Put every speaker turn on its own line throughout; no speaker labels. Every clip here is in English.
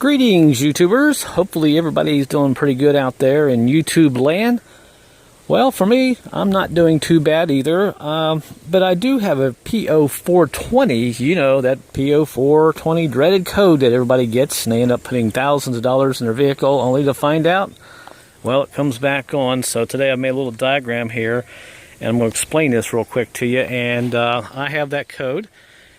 Greetings, YouTubers. Hopefully everybody's doing pretty good out there in YouTube land. Well, for me, I'm not doing too bad either, but I do have a PO420, you know, that PO420 dreaded code that everybody gets, and they end up putting thousands of dollars in their vehicle only to find out, well, it comes back on. So today I made a little diagram here, and I'm going to explain this real quick to you, and I have that code.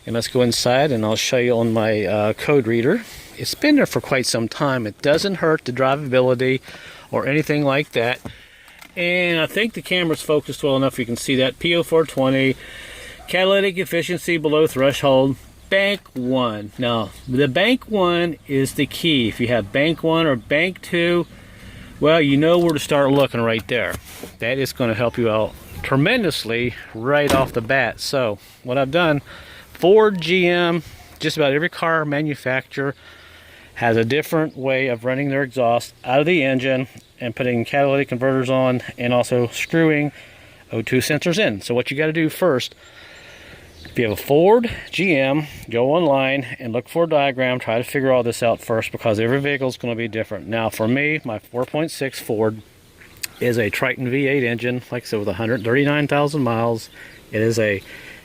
And let's go inside and I'll show you on my code reader. It's been there for quite some time. It doesn't hurt the drivability or anything like that. And I think the camera's focused well enough you can see that. PO420, catalytic efficiency below threshold, bank 1. Now, the bank 1 is the key. If you have bank 1 or bank 2, well, you know where to start looking right there. That is going to help you out tremendously right off the bat. So, what I've done, Ford, GM, just about every car manufacturer has a different way of running their exhaust out of the engine and putting catalytic converters on and also screwing O2 sensors in. So what you got to do first, if you have a Ford, GM, go online and look for a diagram. Try to figure all this out first because every vehicle is going to be different. Now for me, my 4.6 Ford is a Triton V8 engine, like I said, with 139,000 miles. It is a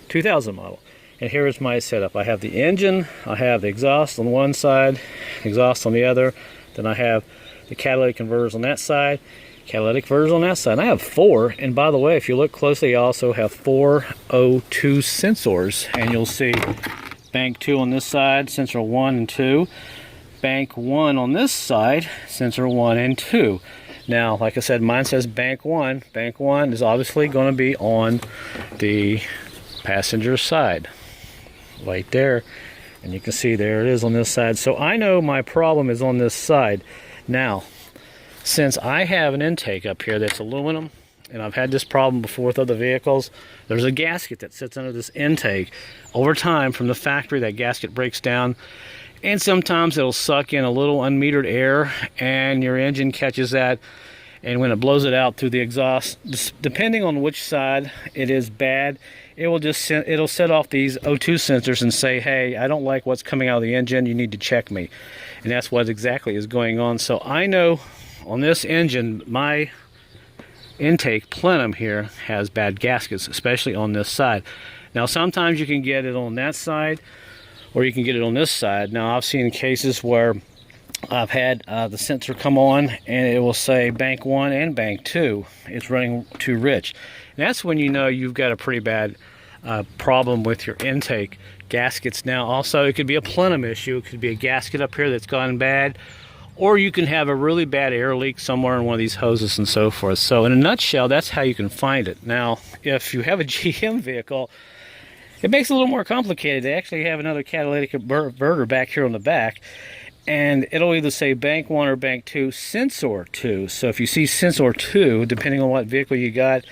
2000 model. And here is my setup. I have the engine, I have the exhaust on one side, exhaust on the other, then I have the catalytic converters on that side, catalytic converters on that side. And I have 4, and by the way, if you look closely, I also have 4 O2 sensors, and you'll see bank 2 on this side, sensor 1 and 2, bank 1 on this side, sensor 1 and 2. Now, like I said, mine says bank 1. Bank 1 is obviously going to be on the passenger side. Right there, and you can see there it is on this side. So I know my problem is on this side. Now, since I have an intake up here that's aluminum, and I've had this problem before with other vehicles, there's a gasket that sits under this intake. Over time, from the factory, that gasket breaks down, and sometimes it'll suck in a little unmetered air, and your engine catches that, and when it blows it out through the exhaust, depending on which side it is bad, it'll set off these O2 sensors and say, hey, I don't like what's coming out of the engine, you need to check me. And that's what exactly is going on. So I know on this engine, my intake plenum here has bad gaskets, especially on this side. Now sometimes you can get it on that side or you can get it on this side. Now I've seen cases where I've had the sensor come on and it will say bank 1 and bank 2. It's running too rich. And that's when you know you've got a pretty bad problem with your intake gaskets. Now also it could be a plenum issue. It could be a gasket up here that's gone bad, or you can have a really bad air leak somewhere in one of these hoses and so forth. So in a nutshell, that's how you can find it. Now if you have a GM vehicle, it makes it a little more complicated. They actually have another catalytic converter back here on the back, and it'll either say bank 1 or bank 2, sensor 2. So if you see sensor 2, depending on what vehicle you got,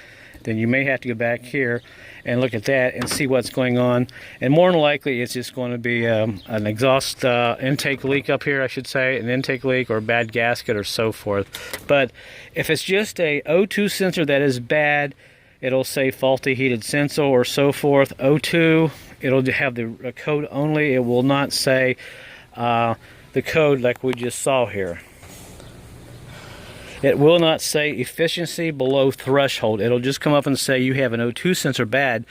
then you may have to go back here and look at that and see what's going on. And more than likely, it's just going to be an exhaust intake leak up here, I should say, an intake leak or a bad gasket or so forth. But if it's just a O2 sensor that is bad, it'll say faulty heated sensor or so forth. O2, it'll have the code only. It will not say the code like we just saw here. It will not say efficiency below threshold. It'll just come up and say you have an O2 sensor bad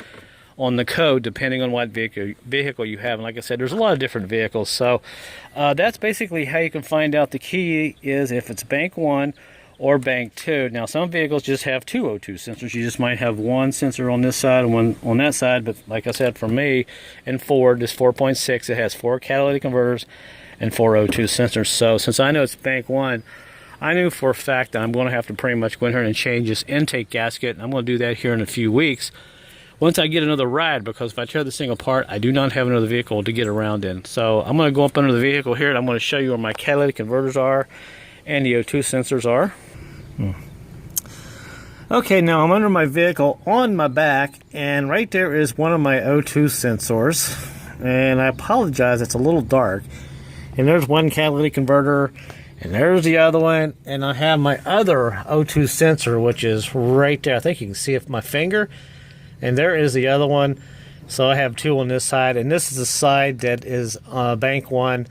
on the code, depending on what vehicle you have. And like I said, there's a lot of different vehicles. So that's basically how you can find out. The key is if it's bank 1 or bank 2. Now some vehicles just have 2 O2 sensors. You just might have one sensor on this side and one on that side. But like I said, for me and Ford, this 4.6, it has 4 catalytic converters and 4 O2 sensors. So since I know it's bank 1, I knew for a fact that I'm going to have to pretty much go in here and change this intake gasket. And I'm going to do that here in a few weeks once I get another ride, because if I tear this thing apart, I do not have another vehicle to get around in. So I'm going to go up under the vehicle here and I'm going to show you where my catalytic converters are and the O2 sensors are. Okay, now I'm under my vehicle on my back, and right there is one of my O2 sensors. And I apologize, it's a little dark. And there's one catalytic converter, and there's the other one, and I have my other O2 sensor, which is right there. I think you can see it with my finger, and there is the other one. So I have 2 on this side, and this is the side that is bank 1.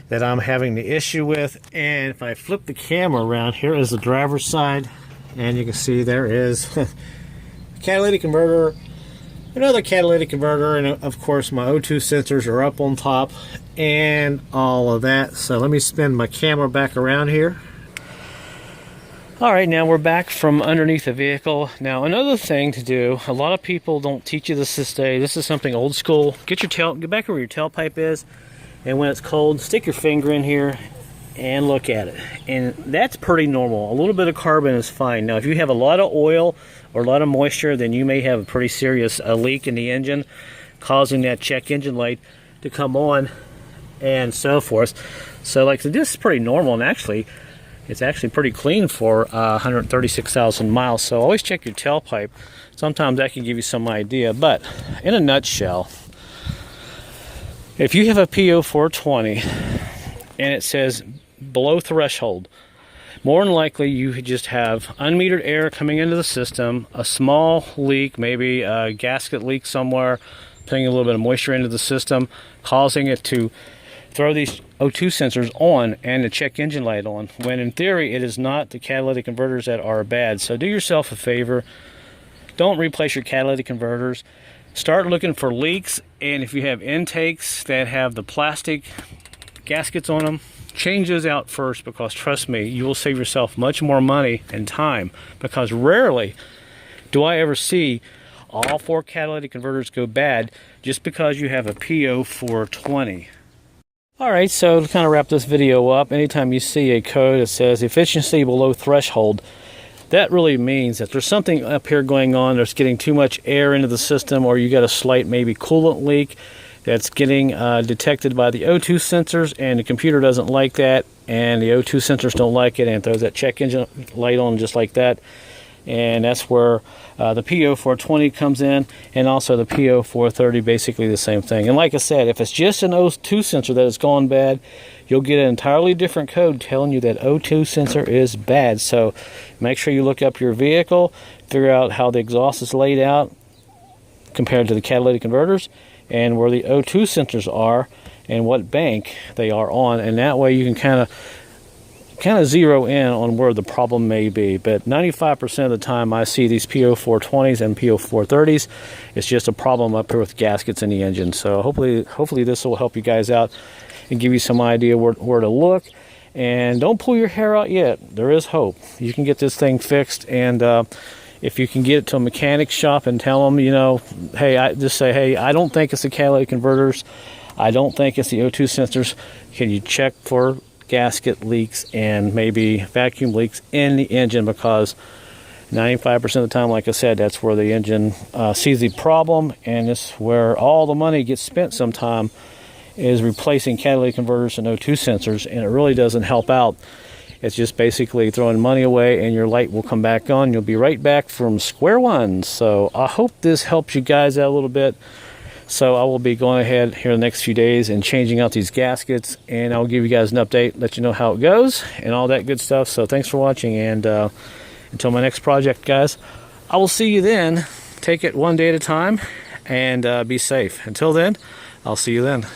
that I'm having the issue with. And if I flip the camera around, here is the driver's side, and you can see there is a catalytic converter, another catalytic converter, and of course my O2 sensors are up on top and all of that. So let me spin my camera back around here. Alright, now we're back from underneath the vehicle. Now another thing to do, a lot of people don't teach you this day. This is something old school. Get back where your tailpipe is, and when it's cold, stick your finger in here and look at it. And that's pretty normal. A little bit of carbon is fine. Now if you have a lot of oil or a lot of moisture, then you may have a pretty serious leak in the engine, causing that check engine light to come on and so forth. So like this is pretty normal, and actually it's actually pretty clean for 136,000 miles. So always check your tailpipe. Sometimes that can give you some idea. But in a nutshell, if you have a PO420 and it says below threshold, more than likely you just have unmetered air coming into the system, a small leak, maybe a gasket leak somewhere, putting a little bit of moisture into the system, causing it to throw these O2 sensors on and the check engine light on, when in theory it is not the catalytic converters that are bad. So do yourself a favor, don't replace your catalytic converters. Start looking for leaks, and if you have intakes that have the plastic gaskets on them, change those out first, because trust me, you will save yourself much more money and time, because rarely do I ever see all 4 catalytic converters go bad just because you have a PO420. Alright, so to kind of wrap this video up, anytime you see a code that says efficiency below threshold, that really means that there's something up here going on. There's getting too much air into the system, or you got a slight maybe coolant leak that's getting detected by the O2 sensors, and the computer doesn't like that, and the O2 sensors don't like it, and throws that check engine light on just like that. And that's where the PO420 comes in, and also the PO430, basically the same thing. And like I said, if it's just an O2 sensor that has gone bad, you'll get an entirely different code telling you that O2 sensor is bad. So make sure you look up your vehicle, figure out how the exhaust is laid out compared to the catalytic converters, and where the O2 sensors are and what bank they are on, and that way you can kind of zero in on where the problem may be. But 95% of the time I see these PO420s and PO430s, it's just a problem up here with gaskets in the engine. So hopefully this will help you guys out and give you some idea where to look. And don't pull your hair out yet. There is hope. You can get this thing fixed, and if you can get it to a mechanic shop and tell them, you know, hey, just say, hey, I don't think it's the catalytic converters, I don't think it's the O2 sensors. Can you check for gasket leaks and maybe vacuum leaks in the engine? Because 95% of the time, like I said, that's where the engine sees the problem, and it's where all the money gets spent sometime, is replacing catalytic converters and O2 sensors, and it really doesn't help out. It's just basically throwing money away, and your light will come back on. You'll be right back from square one. So I hope this helps you guys out a little bit. So I will be going ahead here the next few days and changing out these gaskets, and I'll give you guys an update, let you know how it goes and all that good stuff. So thanks for watching, and until my next project, guys, I will see you then. Take it one day at a time, and be safe. Until then, I'll see you then.